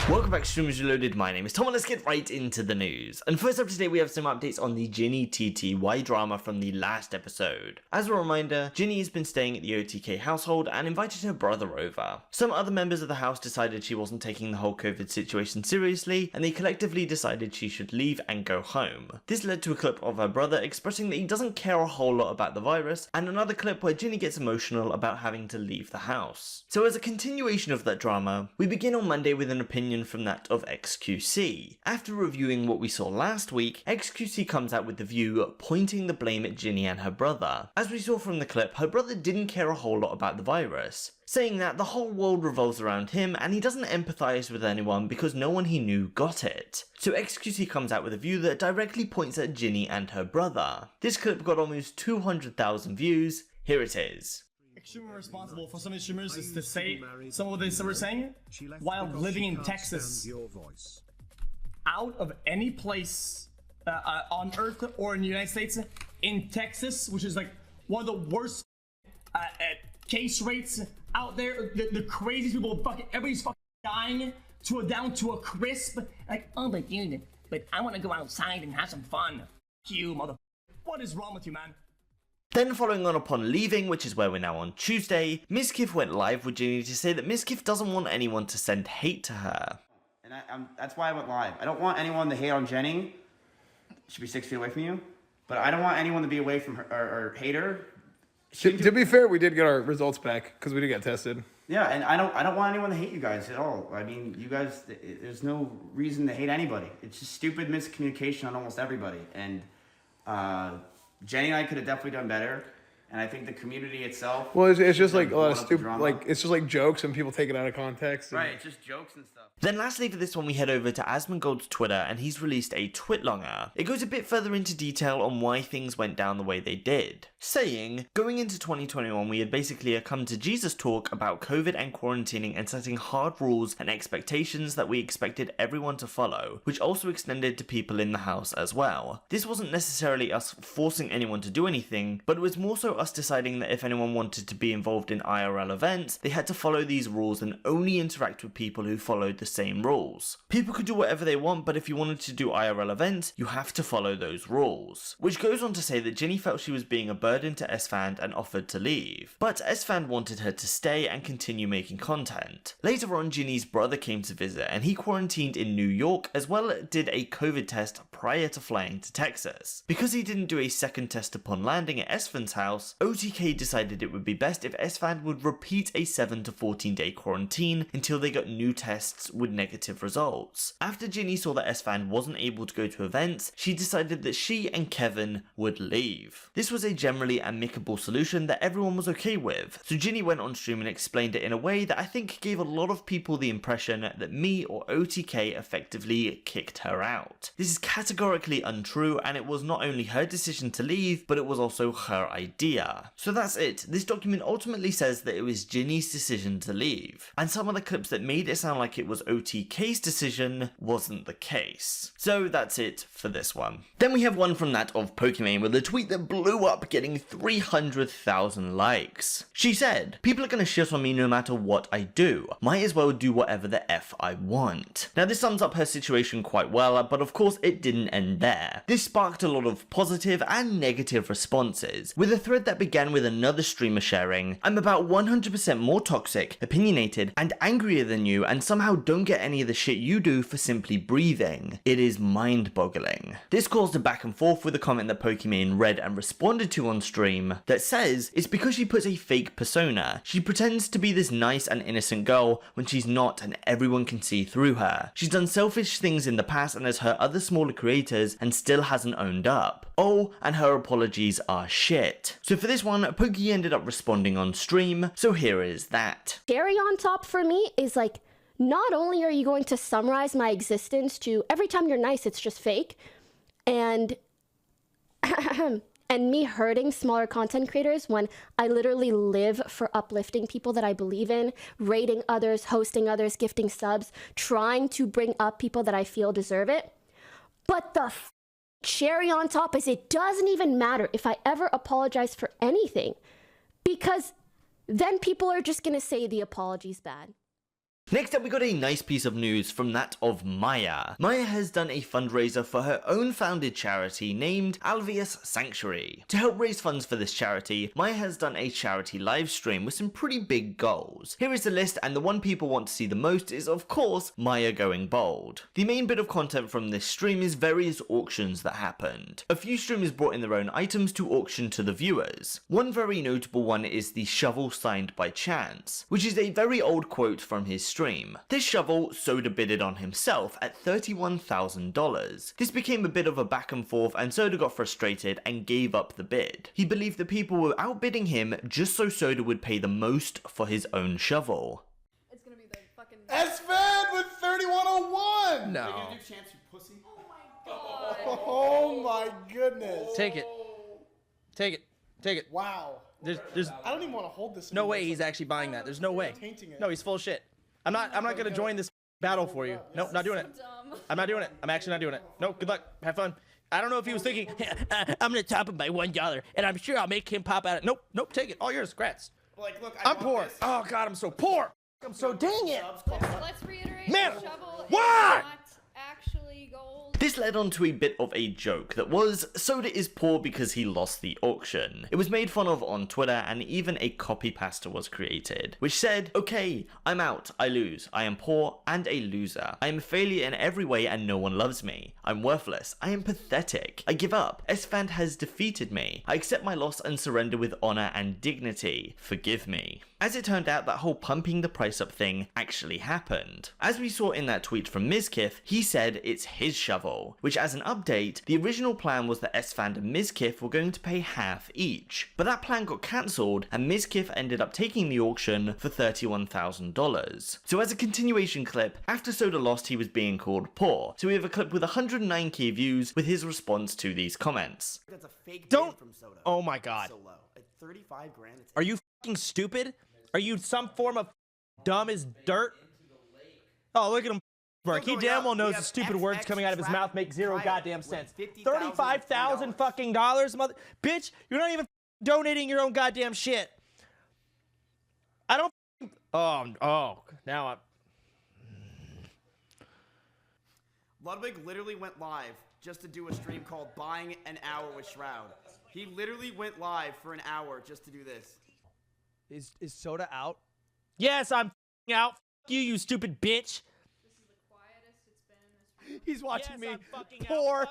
Welcome back, Streamers Reloaded. My name is Tom, and let's get right into the news. And first up today, we have some updates on the JinnyTTY drama from the last episode. As a reminder, Jinny has been staying at the OTK household and invited her brother over. Some other members of the house decided she wasn't taking the whole COVID situation seriously, and they collectively decided she should leave and go home. This led to a clip of her brother expressing that he doesn't care a whole lot about the virus, and another clip where Jinny gets emotional about having to leave the house. So as a continuation of that drama, we begin on Monday with an opinion from that of xQcOW. After reviewing what we saw last week, xQcOW comes out with the view pointing the blame at Jinny and her brother. As we saw from the clip, her brother didn't care a whole lot about the virus, saying that the whole world revolves around him and he doesn't empathise with anyone because no one he knew got it. So xQcOW comes out with a view that directly points at Jinny and her brother. This clip got almost 200,000 views. Here it is. Extremely responsible for some of the streamers is to say some of this that we're saying while living in Texas. Out of any place on Earth or in the United States, in Texas, which is like one of the worst case rates out there, the craziest people, fucking everybody's fucking dying down to a crisp. Like, oh my dude, but I want to go outside and have some fun. You mother. What is wrong with you, man? Then following on upon leaving, which is where we're now on Tuesday, Mizkif went live with Jinny to say that Mizkif doesn't want anyone to send hate to her. And that's why I went live. I don't want anyone to hate on Jenny. She should be 6 feet away from you. But I don't want anyone to be away from her or hate her. To be fair, we did get our results back because we did get tested. Yeah, and I don't want anyone to hate you guys at all. I mean, you guys, there's no reason to hate anybody. It's just stupid miscommunication on almost everybody. And Jenny and I could have definitely done better, and I think the community itself. Well, it's just like a lot of stupid, like it's just like jokes and people take it out of context. Right, it's just jokes and stuff. Then lastly for this one, we head over to Asmongold's Twitter, and he's released a twitlonger. It goes a bit further into detail on why things went down the way they did, saying, going into 2021 we had basically a come to Jesus talk about COVID and quarantining and setting hard rules and expectations that we expected everyone to follow, which also extended to people in the house as well. This wasn't necessarily us forcing anyone to do anything, but it was more so us deciding that if anyone wanted to be involved in IRL events, they had to follow these rules and only interact with people who followed the same rules. People could do whatever they want, but if you wanted to do IRL events, you have to follow those rules. Which goes on to say that Jinny felt she was being a burden to Esfand and offered to leave, but Esfand wanted her to stay and continue making content. Later on, Jinny's brother came to visit and he quarantined in New York as well as did a COVID test prior to flying to Texas. Because he didn't do a second test upon landing at Esfand's house, OTK decided it would be best if Esfand would repeat a 7 to 14 day quarantine until they got new tests with negative results. After Jinny saw that Esfand wasn't able to go to events, she decided that she and Kevin would leave. This was a generally amicable solution that everyone was okay with, so Jinny went on stream and explained it in a way that I think gave a lot of people the impression that me or OTK effectively kicked her out. This is categorically untrue, and it was not only her decision to leave, but it was also her idea. So that's it. This document ultimately says that it was Jinny's decision to leave, and some of the clips that made it sound like it was OTK's decision wasn't the case. So that's it for this one. Then we have one from that of Pokimane with a tweet that blew up, getting 300,000 likes. She said, "People are gonna shit on me no matter what I do. Might as well do whatever the F I want." Now this sums up her situation quite well, but of course it didn't end there. This sparked a lot of positive and negative responses, with a thread that began with another streamer sharing, "I'm about 100% more toxic, opinionated, and angrier than you, and somehow don't get any of the shit you do for simply breathing. It is mind-boggling." This caused a back and forth with a comment that Pokimane read and responded to on stream that says it's because she puts a fake persona. She pretends to be this nice and innocent girl when she's not, and everyone can see through her. She's done selfish things in the past and has hurt other smaller creators and still hasn't owned up. Oh, and her apologies are shit. So for this one, Poki ended up responding on stream, so here is that. Cherry on top for me is like, not only are you going to summarize my existence to every time you're nice, it's just fake, and me hurting smaller content creators when I literally live for uplifting people that I believe in, rating others, hosting others, gifting subs, trying to bring up people that I feel deserve it. But the cherry on top is it doesn't even matter if I ever apologize for anything, because then people are just gonna say the apology's bad. Next up, we got a nice piece of news from that of Maya. Maya has done a fundraiser for her own founded charity named Alveus Sanctuary. To help raise funds for this charity, Maya has done a charity live stream with some pretty big goals. Here is the list, and the one people want to see the most is, of course, Maya going bald. The main bit of content from this stream is various auctions that happened. A few streamers brought in their own items to auction to the viewers. One very notable one is the shovel signed by Chance, which is a very old quote from his stream. This shovel, Soda bidded on himself at $31,000. This became a bit of a back and forth, and Soda got frustrated and gave up the bid. He believed the people were outbidding him just so Soda would pay the most for his own shovel. It's gonna be the fucking Esfand with 3101! No. No. Chance, you pussy. Oh my god. Oh my goodness. Take it. Take it. Take it. Wow. There's I don't even want to hold this. no anymore. way It's he's like actually buying that. There's no way. tainting it. No, he's full of shit. I'm not gonna join this battle for you. Nope, not doing it. Dumb. I'm not doing it. I'm actually not doing it. Nope, good luck. Have fun. I don't know if he was thinking, I'm gonna top him by $1, and I'm sure I'll make him pop out. Nope, nope, take it. All yours, congrats. Like, look, I'm poor. Oh god, I'm so poor. I'm so dang it. Let's reiterate. Man, the shovel why? is not actually gold. This led on to a bit of a joke that was, Soda is poor because he lost the auction. It was made fun of on Twitter, and even a copy pasta was created, which said, okay, I'm out, I lose, I am poor and a loser. I am a failure in every way and no one loves me. I'm worthless, I am pathetic. I give up, Esfand has defeated me. I accept my loss and surrender with honor and dignity. Forgive me. As it turned out, that whole pumping the price up thing actually happened. As we saw in that tweet from Mizkif, he said it's his shovel, which as an update, the original plan was that Esfand and Mizkif were going to pay half each. But that plan got cancelled, and Mizkif ended up taking the auction for $31,000. So as a continuation clip, after Soda lost, he was being called poor. So we have a clip with 109k views with his response to these comments. That's a fake Don't- bid from Soda. Oh my god. So low. At 35 grand, it's Are you fucking stupid? Are you some form of dumb as dirt? Oh, look at him. Mark. He damn well knows the stupid words coming out of his mouth make zero goddamn sense. $35,000 fucking dollars, mother bitch. You're not even donating your own goddamn shit. I don't. Oh, now I'm. Ludwig literally went live just to do a stream called Buying an Hour with Shroud. He literally went live for an hour just to do this. Is Soda out? Yes, I'm out. F you stupid bitch. He's watching me. Poor.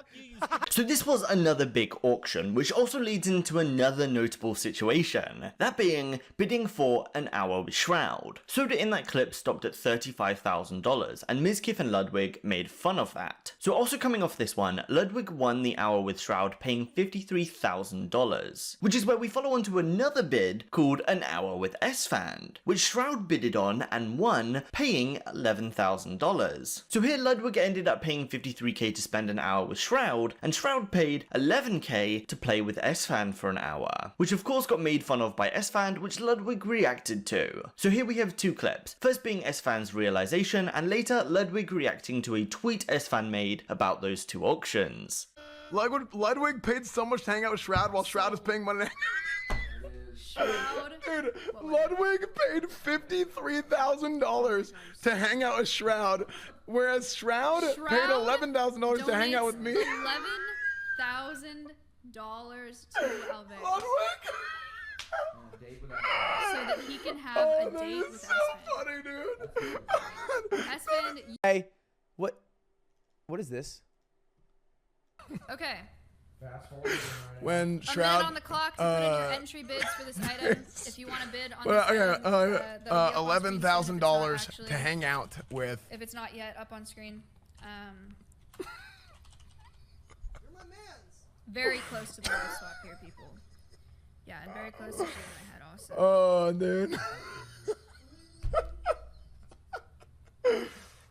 So this was another big auction, which also leads into another notable situation, that being bidding for an hour with Shroud. Soda in that clip stopped at $35,000, and Mizkif and Ludwig made fun of that. So also coming off this one, Ludwig won the hour with Shroud, paying $53,000, which is where we follow on to another bid called an hour with Esfand, which Shroud bidded on and won, paying $11,000. So here Ludwig ended up paying $53k to spend an hour with Shroud, and Shroud paid $11k to play with Esfand for an hour, which of course got made fun of by Esfand, which Ludwig reacted to. So here we have two clips, first being Esfand's realization, and later Ludwig reacting to a tweet Esfand made about those two auctions. Ludwig paid so much to hang out with Shroud while Shroud is paying money. Shroud. Dude, Ludwig paid $53,000 to hang out with Shroud, whereas Shroud paid $11,000 to hang out with me. $11,000 to AvaGG Ludwig! so that he can have a That date is with so Esfand. funny, dude. Esfand, Hey, what is this? okay. When A minute Shroud, on the clock to put in your entry bids for this item. If you want to bid on well, this okay, item, that'll be up on screen soon if it's not $11,000 actually- to hang out with. If it's not yet up on screen. Very close to the live swap here, people. Yeah, and very close to shaving my head also. Oh, dude.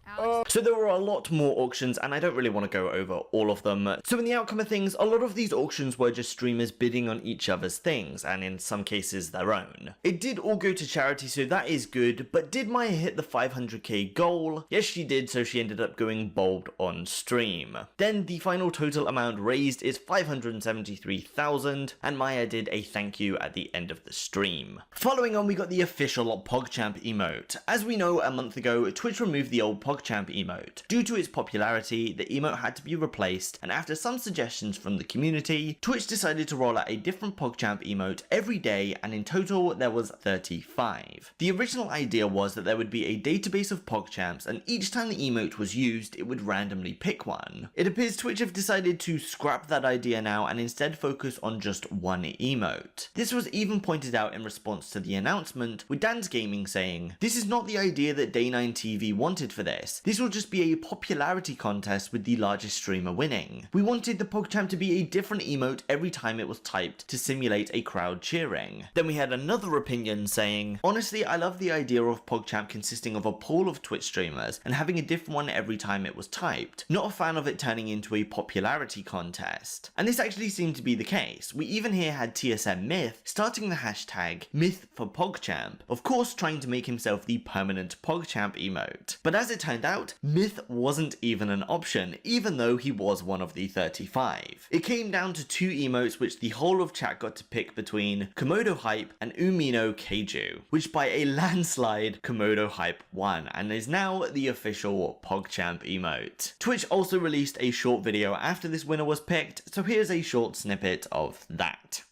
Alex, So there were a lot more auctions, and I don't really want to go over all of them. So in the outcome of things, a lot of these auctions were just streamers bidding on each other's things, and in some cases their own. It did all go to charity, so that is good, but did Maya hit the 500k goal? Yes, she did, so she ended up going bald on stream. Then the final total amount raised is 573,000, and Maya did a thank you at the end of the stream. Following on, we got the official Pogchamp emote. As we know, a month ago, Twitch removed the old Pogchamp emote. Due to its popularity, the emote had to be replaced, and after some suggestions from the community, Twitch decided to roll out a different Pogchamp emote every day, and in total there was 35. The original idea was that there would be a database of Pogchamps, and each time the emote was used, it would randomly pick one. It appears Twitch have decided to scrap that idea now and instead focus on just one emote. This was even pointed out in response to the announcement, with Dan's Gaming saying, "This is not the idea that Day9 TV wanted for this. This will just be a popularity contest with the largest streamer winning. We wanted the Pogchamp to be a different emote every time it was typed to simulate a crowd cheering." Then we had another opinion saying, "Honestly, I love the idea of Pogchamp consisting of a pool of Twitch streamers and having a different one every time it was typed. Not a fan of it turning into a popularity contest." And this actually seemed to be the case. We even here had TSM Myth starting the hashtag Myth for Pogchamp, of course trying to make himself the permanent Pogchamp emote. But as it turned out, Myth wasn't even an option, even though he was one of the 35. It came down to two emotes which the whole of chat got to pick between Komodo Hype and Umino Keiju, which by a landslide Komodo Hype won and is now the official Pogchamp emote. Twitch also released a short video after this winner was picked, so here's a short snippet of that.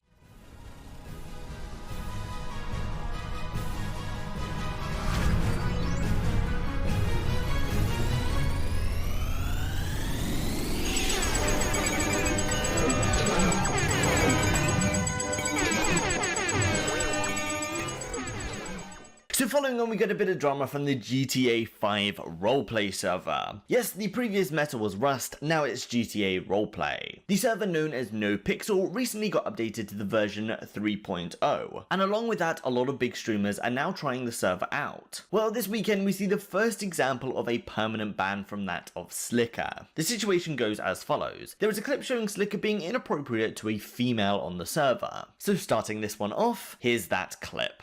So following on, we got a bit of drama from the GTA 5 roleplay server. Yes, the previous meta was Rust, now it's GTA roleplay. The server known as NoPixel recently got updated to the version 3.0, and along with that, a lot of big streamers are now trying the server out. Well, this weekend we see the first example of a permanent ban from that of Sliker. The situation goes as follows. There is a clip showing Sliker being inappropriate to a female on the server. So starting this one off, here's that clip.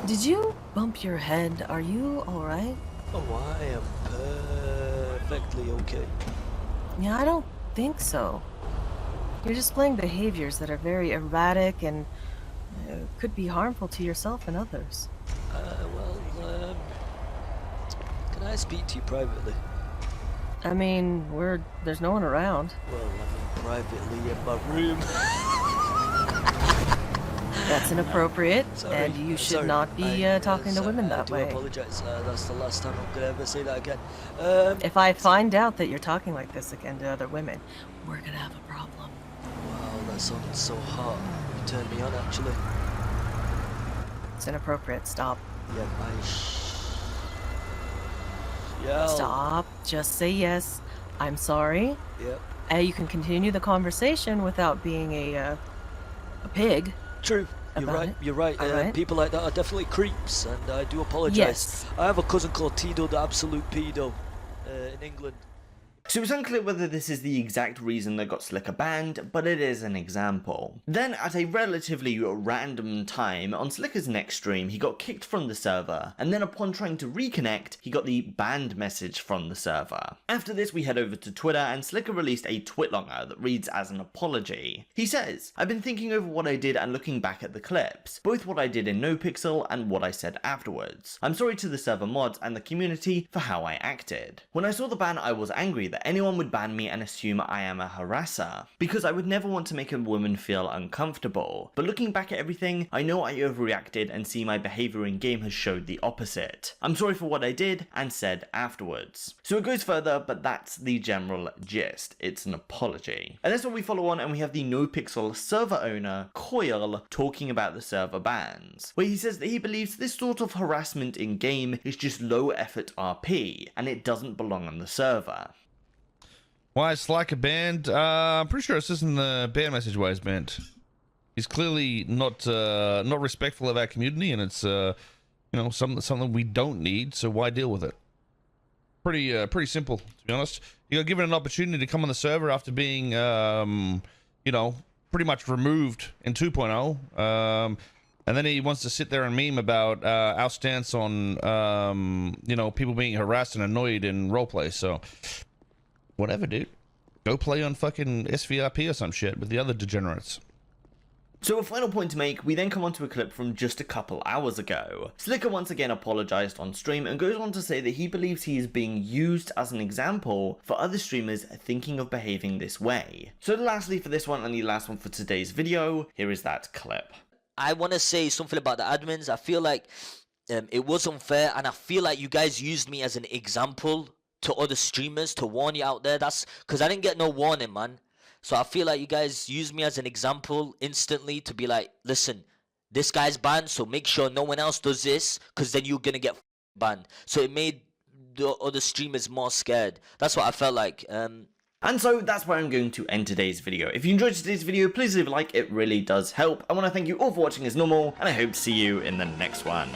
Did you bump your head? Are you alright? Oh, I am perfectly okay. Yeah, I don't think so. You're displaying behaviors that are very erratic and could be harmful to yourself and others. Can I speak to you privately? I mean, there's no one around. Well, I'm privately in my room. That's inappropriate, Sorry, and you should not be talking to women that way. I do apologise, that's the last time I'm gonna ever say that again. If I find out that you're talking like this again to other women, we're gonna have a problem. Wow, that sounded so hot. You turned me on, actually. It's inappropriate. Stop. Yeah, Stop. Just say yes. I'm sorry. Yep. You can continue the conversation without being a pig. True. You're right. You're right. People like that are definitely creeps, and I do apologise. Yes. I have a cousin called Tito, the absolute pedo, in England. So it's unclear whether this is the exact reason that got Sliker banned, but it is an example. Then, at a relatively random time, on Sliker's next stream, he got kicked from the server, and then upon trying to reconnect, he got the banned message from the server. After this, we head over to Twitter, and Sliker released a twitlonger that reads as an apology. He says, "I've been thinking over what I did and looking back at the clips, both what I did in NoPixel and what I said afterwards. I'm sorry to the server mods and the community for how I acted. When I saw the ban, I was angry that anyone would ban me and assume I am a harasser, because I would never want to make a woman feel uncomfortable. But looking back at everything, I know I overreacted and see my behavior in game has showed the opposite. I'm sorry for what I did and said afterwards." So it goes further, but that's the general gist. It's an apology. And that's what we follow on, and we have the NoPixel server owner, Koil, talking about the server bans, where he says that he believes this sort of harassment in game is just low effort RP, and it doesn't belong on the server. Why is Sliker banned? I'm pretty sure it's just in the ban message why he's banned. He's clearly not respectful of our community, and it's you know, something we don't need, so why deal with it? Pretty simple, to be honest. You got given an opportunity to come on the server after being, you know, pretty much removed in 2.0. And then he wants to sit there and meme about our stance on, you know, people being harassed and annoyed in roleplay. So, whatever, dude. Go play on fucking SVRP or some shit with the other degenerates. So a final point to make, we then come onto a clip from just a couple hours ago. Sliker once again apologized on stream and goes on to say that he believes he is being used as an example for other streamers thinking of behaving this way. So lastly for this one and the last one for today's video, here is that clip. I want to say something about the admins. I feel like it was unfair, and I feel like you guys used me as an example to other streamers to warn you out there. That's because I didn't get no warning, man. So I feel like you guys used me as an example instantly to be like, listen, this guy's banned, so make sure no one else does this, because then you're gonna get banned. So it made the other streamers more scared. That's what I felt like. And so that's where I'm going to end today's video. If you enjoyed today's video, please leave a like, it really does help. I want to thank you all for watching as normal, and I hope to see you in the next one.